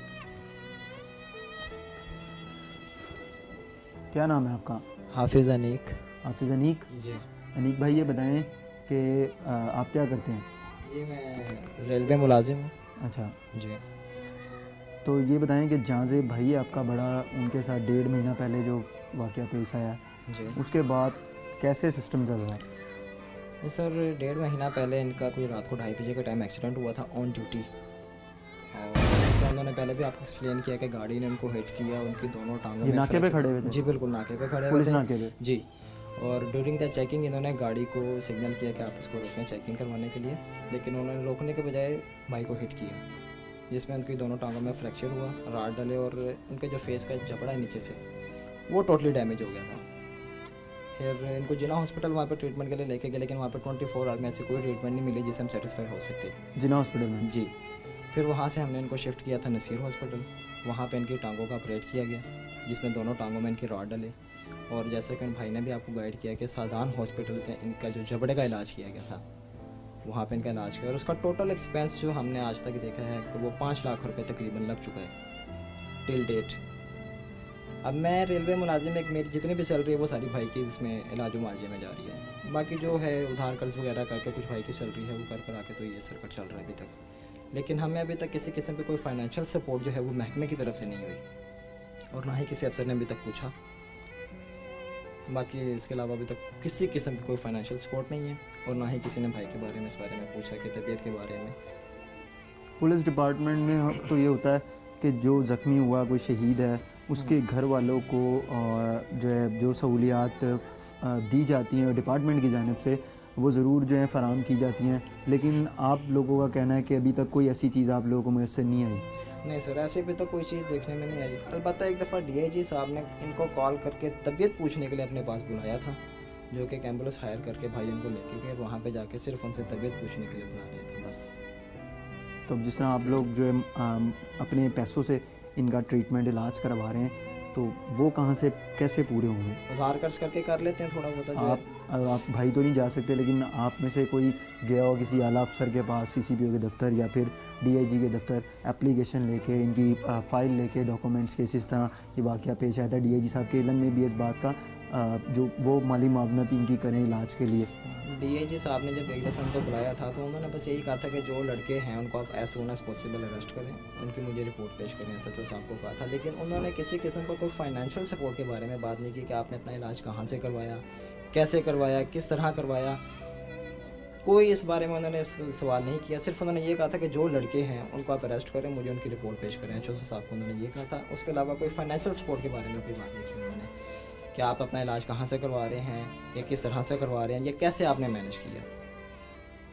क्या नाम है आपका?
हाफिज़ अनीक।
हाफिज़ अनीक
जी
अनीक भाई, ये बताएं कि आप क्या करते हैं?
जी मैं रेलवे मुलाजिम हूँ।
अच्छा,
जी
तो ये बताएं कि जाज़िब भाई आपका बड़ा उनके साथ 1.5 महीना पहले जो वाक़या पेश आया,
जी
उसके बाद कैसे सिस्टम चल रहा है?
जी सर, 1.5 महीना पहले इनका कोई रात को 2:30 बजे के टाइम एक्सीडेंट हुआ था ऑन ड्यूटी, और जैसे उन्होंने पहले भी आपको एक्सप्लेन किया कि गाड़ी ने उनको हिट किया, उनकी दोनों टांगों
ये
में
नाके पे खड़े हुए थे?
जी बिल्कुल नाके पे खड़े हुए
पुलिस
थे।
नाके पे?
जी, और ड्यूरिंग द चेकिंग इन्होंने गाड़ी को सिग्नल किया कि आप इसको रोकें चेकिंग करवाने के लिए, लेकिन उन्होंने रोकने के बजाय भाई को हिट किया, जिसमें उनकी दोनों टांगों में फ्रैक्चर हुआ, राड डले, और उनके जो फेस का जबड़ा है नीचे से वो टोटली डैमेज हो गया था। फिर इनको जिना हॉस्पिटल वहाँ पे ट्रीटमेंट के लिए लेके गए, लेकिन वहाँ पे 24 आवर में ऐसी कोई ट्रीटमेंट नहीं मिली जिससे हम सेटिस्फाई हो सकते।
जिना हॉस्पिटल में?
जी, फिर वहाँ से हमने इनको शिफ्ट किया था नसीर हॉस्पिटल। वहाँ पे इनकी टांगों का ऑपरेट किया गया, जिसमें दोनों टांगों में इनकी रॉड डले, और जैसे कि भाई ने भी आपको गाइड किया कि सादान हॉस्पिटल में इनका जो जबड़े का इलाज किया गया था, वहाँ पे इनका इलाज किया, और उसका टोटल एक्सपेंस जो हमने आज तक देखा है कि वो 5 लाख रुपए तकरीबन लग चुका है टिल डेट। अब मैं रेलवे मुलाजिम, एक मेरी जितनी भी सैलरी है वो सारी भाई की इसमें इलाज मुआवजे में जा रही है, बाकी जो है उधार कर्ज वगैरह करके कुछ भाई की सैलरी है वो कर आके तो ये सर्कट चल रहा है अभी तक। लेकिन हमें अभी तक किसी किस्म की कोई फाइनेंशियल सपोर्ट जो है वो महकमे की तरफ से नहीं हुई, और ना ही किसी अफसर ने अभी तक पूछा। बाकी इसके अलावा अभी तक किसी किस्म की कोई फाइनेंशियल सपोर्ट नहीं है, और ना ही किसी ने भाई के बारे में, इस बारे में पूछा कि तबीयत के बारे में।
पुलिस डिपार्टमेंट में तो ये होता है कि जो ज़ख्मी हुआ, कोई शहीद है, उसके घर वालों को जो है जो सहूलियात दी जाती हैं डिपार्टमेंट की जानिब से, वो ज़रूर जो है फ़राम की जाती हैं, लेकिन आप लोगों का कहना है कि अभी तक कोई ऐसी चीज़ आप लोगों को मुयस्सर नहीं आई।
नहीं सर, ऐसे भी तो कोई चीज़ देखने में नहीं आई। अलबत्ता एक दफ़ा DIG साहब ने इनको कॉल करके तबीयत पूछने के लिए अपने पास बुलाया था, जो कि एक एम्बुलेंस हायर करके भाई इनको लेके गए, वहाँ पे जाके सिर्फ उनसे तबीयत पूछने के लिए बुला लिया था बस।
तो अब जिस तरह आप लोग जो है अपने पैसों से इनका ट्रीटमेंट इलाज करवा रहे हैं, तो वो कहाँ से कैसे पूरे होंगे?
उधार कर्ज करके कर लेते हैं थोड़ा बहुत जो है।
आप भाई तो नहीं जा सकते, लेकिन आप में से कोई गया हो किसी आला अफसर के पास, सीसीपीओ के दफ्तर या फिर डीआईजी के दफ्तर, एप्लीकेशन लेके, इनकी फ़ाइल लेके, डॉक्यूमेंट्स के, इस तरह ये वाक़या पेश आया था, डीआईजी साहब के इल्म में भी इस बात का जो वो माली मावनत इनकी करें इलाज के लिए?
डीआईजी साहब ने जब एक दफ़ा उनको बुलाया था तो उन्होंने बस यही कहा था कि जो लड़के हैं उनको आप as soon as possible arrest करें, उनकी मुझे रिपोर्ट पेश करें, ऐसा तो साहब को कहा था। लेकिन उन्होंने किसी किस्म का कोई फाइनेंशियल सपोर्ट के बारे में बात नहीं की कि आपने अपना इलाज कहाँ से करवाया, कैसे करवाया, किस तरह करवाया, कोई इस बारे में उन्होंने सवाल नहीं किया। सिर्फ उन्होंने ये कहा था कि जो लड़के हैं उनको आप अरेस्ट करें, मुझे उनकी रिपोर्ट पेश करें। एचओ साहब को उन्होंने ये कहा था। उसके अलावा कोई फाइनेंशियल सपोर्ट के बारे में कोई बात नहीं की उन्होंने कि आप अपना इलाज कहाँ से करवा रहे हैं या किस तरह से करवा रहे हैं या कैसे आपने मैनेज किया।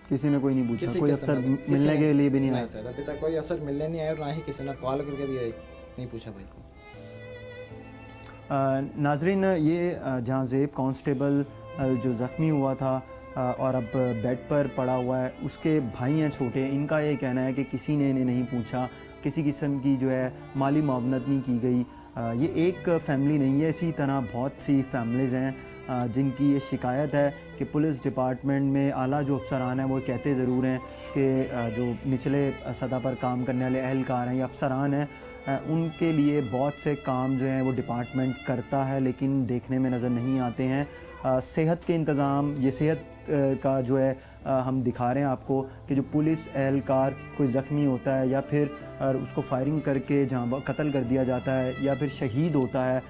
किसी ने कोई नहीं पूछा,
किसी
कोई
किस्म
अफसर
का- किसी
मिलने
ने-
के लिए भी नहीं आया?
सर, अभी तक कोई अफसर मिलने नहीं आया और ना ही किसी ने कॉल करके भी नहीं पूछा भाई को।
नाजरीन, ये जहाँ ज़ेब कांस्टेबल जो ज़ख्मी हुआ था और अब बेड पर पड़ा हुआ है, उसके भाई हैं छोटे, इनका ये कहना है कि किसी ने इन्हें नहीं पूछा, किसी किस्म की जो है माली मुआवनत नहीं की गई। ये एक फैमिली नहीं है, इसी तरह बहुत सी फैमिलीज़ हैं जिनकी ये शिकायत है कि पुलिस डिपार्टमेंट में आला जो अफसरान हैं वो कहते ज़रूर हैं कि जो निचले सतह पर काम करने वाले अहलकार हैं या अफसरान हैं, उनके लिए बहुत से काम जो हैं वो डिपार्टमेंट करता है, लेकिन देखने में नज़र नहीं आते हैं। सेहत के इंतज़ाम, ये सेहत का जो है हम दिखा रहे हैं आपको कि जो पुलिस एहलकार कोई ज़ख्मी होता है या फिर उसको फायरिंग करके जहाँ कत्ल कर दिया जाता है या फिर शहीद होता है,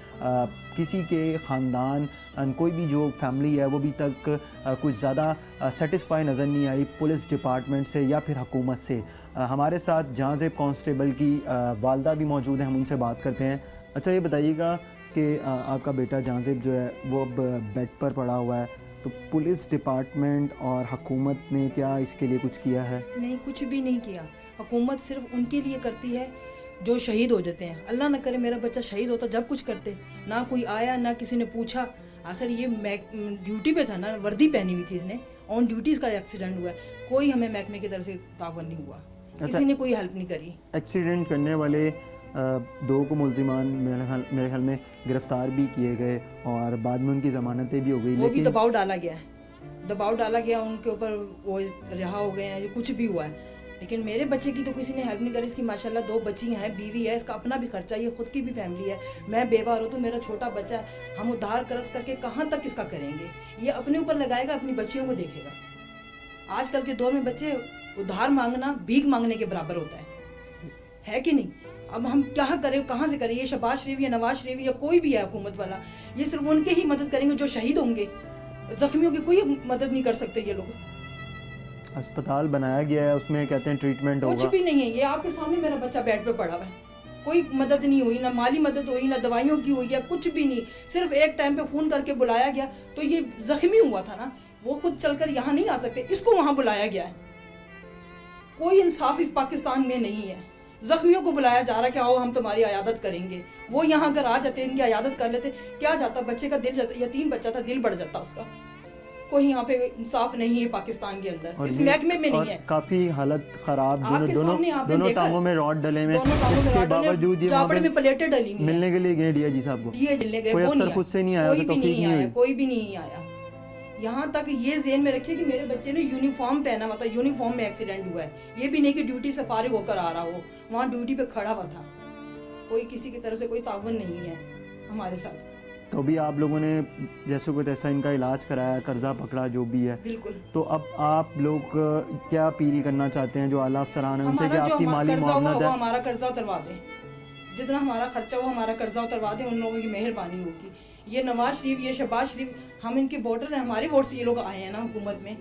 किसी के ख़ानदान कोई भी जो फैमिली है वो भी तक कुछ ज़्यादा सेटिस्फाई नज़र नहीं आई पुलिस डिपार्टमेंट से या फिर हुकूमत से। हमारे साथ जहाँ ज़ेब कांस्टेबल की वालदा भी मौजूद है, हम उनसे बात करते हैं। अच्छा, ये बताइएगा कि आपका बेटा जहाँ ज़ेब जो है वो अब बेड पर पड़ा हुआ है, तो पुलिस डिपार्टमेंट और हुकूमत ने क्या इसके लिए कुछ किया है?
नहीं, कुछ भी नहीं किया। हुकूमत सिर्फ उनके लिए करती है जो शहीद हो जाते हैं। अल्लाह न करे मेरा बच्चा शहीद होता, जब कुछ करते ना कोई आया ना किसी ने पूछा। आखिर ये ड्यूटी पे था ना, वर्दी पहनी हुई थी इसने, ऑन ड्यूटीज़ का एक्सीडेंट हुआ है, कोई हमें महकमे की तरफ से तावन नहीं हुआ, किसी ने कोई हेल्प नहीं करी।
एक्सीडेंट करने वाले दो को मुल्जिमान मेरे ख्याल में गिरफ्तार भी किए गए और बाद में उनकी ज़मानतें भी हो गई,
वो भी
लेकिन
दबाव डाला गया है, दबाव डाला गया उनके ऊपर, वो रिहा हो गए हैं, ये कुछ भी हुआ है। लेकिन मेरे बच्चे की तो किसी ने हेल्प नहीं करी। इसकी माशाल्लाह 2 बच्ची हैं, बीवी है, इसका अपना भी खर्चा, ये खुद की भी फैमिली है, मैं बेवा रो, तो मेरा छोटा बच्चा है, हम उधार कर्ज करके कहाँ तक इसका करेंगे? ये अपने ऊपर लगाएगा, अपनी बच्चियों को देखेगा। आजकल के दौर में बच्चे उधार मांगना भीख मांगने के बराबर होता है कि नहीं? अब हम क्या करें, कहाँ से करें? ये शहबाज शरीफ या नवाज शरीफ या कोई भी है हुकूमत वाला, ये सिर्फ उनके ही मदद करेंगे जो शहीद होंगे, जख्मियों की कोई मदद नहीं कर सकते ये लोग।
अस्पताल बनाया गया है, उसमें कहते हैं ट्रीटमेंट होगा,
कुछ भी नहीं है। ये आपके सामने मेरा बच्चा बेड पे पड़ा हुआ है, कोई मदद नहीं हुई, ना माली मदद हुई, ना दवाइयों की हुई है, कुछ भी नहीं। सिर्फ एक टाइम पे फोन करके बुलाया गया, तो ये जख्मी हुआ था ना, वो खुद चलकर यहाँ नहीं आ सकते, इसको वहां बुलाया गया है। कोई इंसाफ इस पाकिस्तान में नहीं है। जख्मियों को बुलाया जा रहा है कि आओ हम तुम्हारी अयादत करेंगे। वो यहाँ अगर आ जाते, इनकी अयादत कर लेते, क्या जाता, बच्चे का दिल जाता, यतीम बच्चा था, दिल बढ़ जाता उसका। कोई यहाँ पे इंसाफ नहीं है पाकिस्तान के अंदर, इस महकमे में नहीं है।
काफी हालत खराब,
आपके सामने आपने
दोनों
देखा,
टांगों में रॉड डले हुए,
दोनों टांगों में
इसके
रॉड डले,
बावजूद ये
चापड़
वहाँ
में प्लेटें डली हुई हैं।
मिलने के लिए गए डीआईजी साहब को,
ये मिलने गए,
कोई
वो
अफसर
नहीं
खुद से नहीं आया,
कोई
तो
भी
तौफीक
नहीं
नहीं
आया,
हुई।
कोई भी नहीं आया। यहाँ तक ये ज़हन में रखिए कि मेरे बच्चे ने यूनिफॉर्म पहना हुआ था, यूनिफॉर्म में एक्सीडेंट हुआ है। ये भी नहीं कि ड्यूटी से फारिग होकर आ रहा हो, वहाँ ड्यूटी पे खड़ा हुआ था। कोई किसी की तरफ से कोई ताउन नहीं है हमारे साथ।
तो भी आप लोगों ने जैसे को तैसा इनका इलाज कराया, कर्जा पकड़ा, जो भी है,
बिल्कुल।
तो अब आप लोग क्या अपील करना चाहते हैं जो आला अफसरान है उनसे कि
हमारा जो
आपकी माली
कर्जा हुआ
मुआवनत
वो
है?
हमारा कर्जा उतरवा दें, जितना हमारा खर्चा हो हमारा कर्जा उतरवा दें, उन लोगों की मेहरबानी होगी। ये नवाज शरीफ, ये शहबाज शरीफ, हम इनके वोटर हैं, हमारे वोट से ये लोग आए हैं ना हुकूमत में।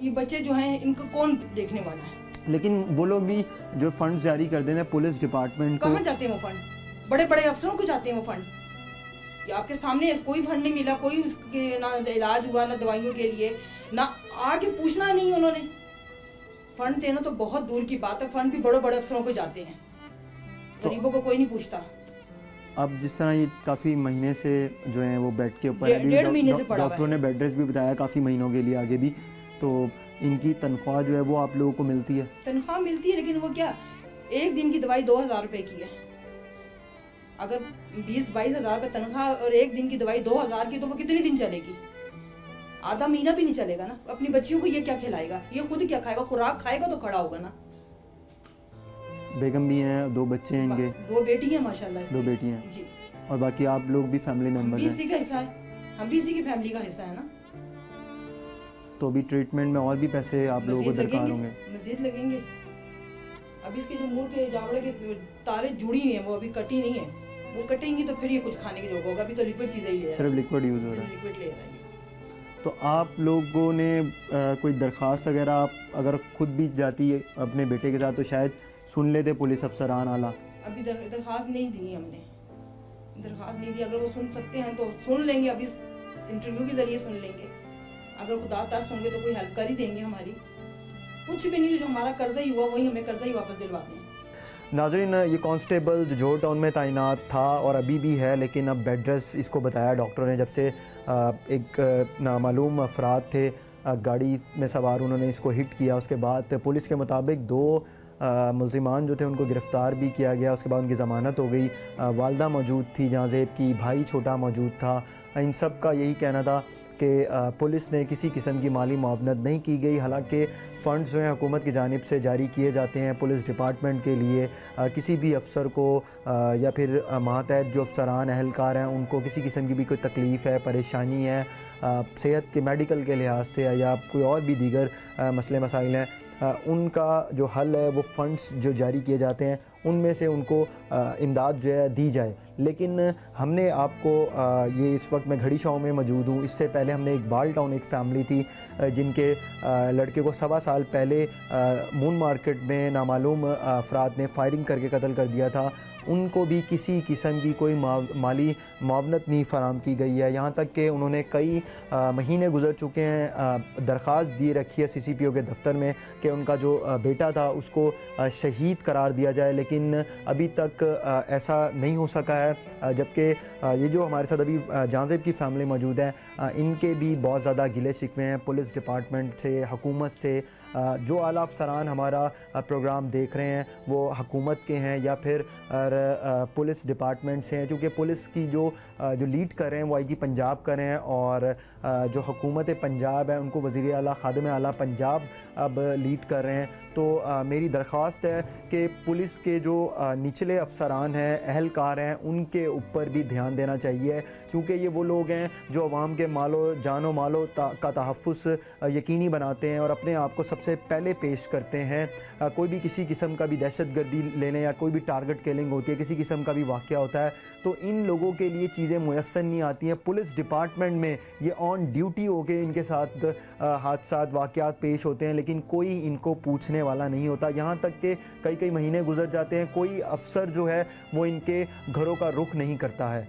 ये बच्चे जो हैं इनको कौन देखने वाला है?
लेकिन वो लोग भी जो फंड जारी कर देते हैं पुलिस डिपार्टमेंट को,
कहाँ जाते हैं वो फंड? बड़े बड़े अफसरों को जाते हैं वो फंड। ये आपके सामने कोई फंड नहीं मिला, कोई उसके ना इलाज हुआ, ना दवाइयों के लिए, ना आगे पूछना नहीं उन्होंने। फंड देना तो बहुत दूर की बात है, फंड भी बड़े बड़े अफसरों को जाते हैं, गरीबों को कोई नहीं पूछता।
अब जिस तरह ये काफ़ी महीने से जो है वो बेड के ऊपर है, अभी
डेढ़ महीने से पड़ा हुआ है।
डॉक्टरों ने बेड रेस्ट भी बताया काफ़ी महीनों के लिए आगे भी, तो इनकी तनख्वाह जो है वो आप लोगों को मिलती है?
तनख्वाह मिलती है, लेकिन वो क्या, एक दिन की दवाई 2,000 रुपए की है। अगर 20-22 हज़ार रुपये तनख्वाह और एक दिन की दवाई 2,000 की, तो वो कितने दिन चलेगी? आधा महीना भी नहीं चलेगा ना। अपनी बच्चियों को ये क्या खिलाएगा, ये खुद क्या खाएगा? खुराक खाएगा तो खड़ा होगा ना।
बेगम भी हैं, 2 बच्चे हैं इनके?
2 बेटी हैं माशाल्लाह से।
2 बेटी हैं
जी।
और बाकी आप लोग भी फैमिली
हम
मेंबर
भी
हैं?
इसी का हिस्सा है, हम भी इसी की फैमिली का हिस्सा है ना।
तो अभी ट्रीटमेंट में और भी पैसे आप लोगों को
मजीद
दरकार
लगेंगे,
होंगे?
मजीद लगेंगे। अब इसके जो मुंह के जावड़े के तारे जुड़ी हुई हैं, वो अभी कटी नहीं है। वो कटेंगी तो फिर ये कुछ खाने के जोग होगा। अभी तो लिक्विड चीज़ें ही ले रहा है,
सिर्फ लिक्विड यूज़ हो रहा है?
लिक्विड ले रहा है।
तो आप लोगों ने कोई दरख्वास्त वगैरह आप अगर खुद भी जाती है अपने बेटे के साथ तो शायद सुन लेते पुलिस अफसरान आला?
अभी दरख्वास्त नहीं दी हमने, दरख्वास्त नहीं दी। अगर वो सुन सकते हैं तो सुन लेंगे, अभी इस इंटरव्यू के जरिए सुन लेंगे। अगर खुदा तरस होंगे तो कोई हेल्प कर ही देंगे हमारी। कुछ भी नहीं, जो हमारा कर्जा ही हुआ वही हमें कर्जा ही वापस दिलवाते हैं।
नाज़रीन, ये कांस्टेबल जो जोहर टाउन में तैनात था और अभी भी है, लेकिन अब बेड रेस्ट इसको बताया डॉक्टरों ने। जब से एक नामालूम अफराद थे गाड़ी में सवार, उन्होंने इसको हिट किया। उसके बाद पुलिस के मुताबिक 2 मुल्ज़िमान जो थे उनको गिरफ़्तार भी किया गया। उसके बाद उनकी ज़मानत हो गई। वालदा मौजूद थी जाज़ेब की, भाई छोटा मौजूद था। इन सब का यही कहना था कि पुलिस ने किसी किस्म की माली मुआवनत नहीं की गई। हालांकि फ़ंड्स जो हैं हुकूमत की जानिब से जारी किए जाते हैं पुलिस डिपार्टमेंट के लिए। किसी भी अफसर को या फिर मातहत जो अफसरान अहलकार हैं उनको किसी किस्म की भी कोई तकलीफ़ है, परेशानी है, सेहत के मेडिकल के लिहाज से या कोई और भी दीगर मसले मसाइल हैं, उनका जो हल है वो फ़ंड्स जो जारी किए जाते हैं उनमें से उनको इमदाद जो है दी जाए। लेकिन हमने आपको ये इस वक्त मैं घड़ी शाह में मौजूद हूँ। इससे पहले हमने इकबाल टाउन एक फ़ैमिली थी जिनके लड़के को 1.25 साल पहले मून मार्केट में नामालूम अफराद ने फायरिंग करके कत्ल कर दिया था। उनको भी किसी किस्म की कोई माली मुआवनत नहीं फ़राम की गई है। यहाँ तक कि उन्होंने कई महीने गुजर चुके हैं, दरख्वास्त दी रखी है CCPO के दफ्तर में कि उनका जो बेटा था उसको शहीद करार दिया जाए, लेकिन अभी तक ऐसा नहीं हो सका है। जबकि ये जो हमारे साथ अभी जाज़ेब की फ़ैमिली मौजूद है, इनके भी बहुत ज़्यादा गिले शिकवे हैं पुलिस डिपार्टमेंट से, हुकूमत से। जो आला अफसरान हमारा प्रोग्राम देख रहे हैं वो हुकूमत के हैं या फिर पुलिस डिपार्टमेंट से हैं, क्योंकि पुलिस की जो लीड कर रहे हैं वो IG पंजाब कर रहे हैं और जो हुकूमत पंजाब है उनको वज़ीर आला खादिम आला पंजाब अब लीड कर रहे हैं। तो मेरी दरख्वास्त है कि पुलिस के जो निचले अफसरान हैं, अहलकार हैं, उनके ऊपर भी ध्यान देना चाहिए, क्योंकि ये वो लोग हैं जो अवाम के मालो जानो मालो का तहफ़्फ़ुज़ यकीनी बनाते हैं और अपने आप को सबसे पहले पेश करते हैं। कोई भी किसी किस्म का भी दहशतगर्दी लेने या कोई भी टारगेट किलिंग होती है, किसी किस्म का भी वाक़या होता है, तो इन लोगों के लिए चीज़ें मुयस्सर नहीं आती हैं। पुलिस डिपार्टमेंट में ये ऑन ड्यूटी होके इनके साथ हादसात वाक़यात पेश होते हैं, लेकिन कोई इनको पूछने वाला नहीं होता। यहाँ तक कि कई महीने गुजर जाते हैं, कोई अफसर जो है वो इनके घरों का रुख नहीं करता है।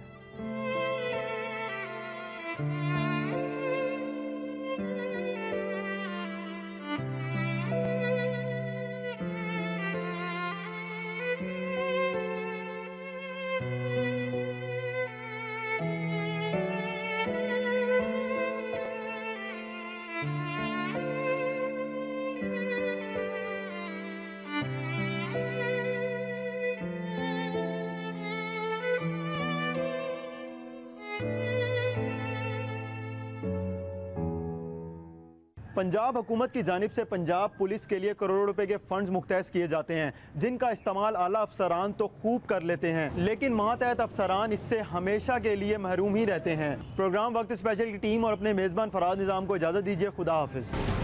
पंजाब हुकूमत की जानिब से पंजाब पुलिस के लिए करोड़ों रुपए के फंड्स मुख्तस किए जाते हैं, जिनका इस्तेमाल आला अफसरान तो खूब कर लेते हैं, लेकिन मातहत अफसरान इससे हमेशा के लिए महरूम ही रहते हैं। प्रोग्राम वक्त स्पेशल की टीम और अपने मेज़बान फराज निज़ाम को इजाज़त दीजिए। खुदा हाफिज़।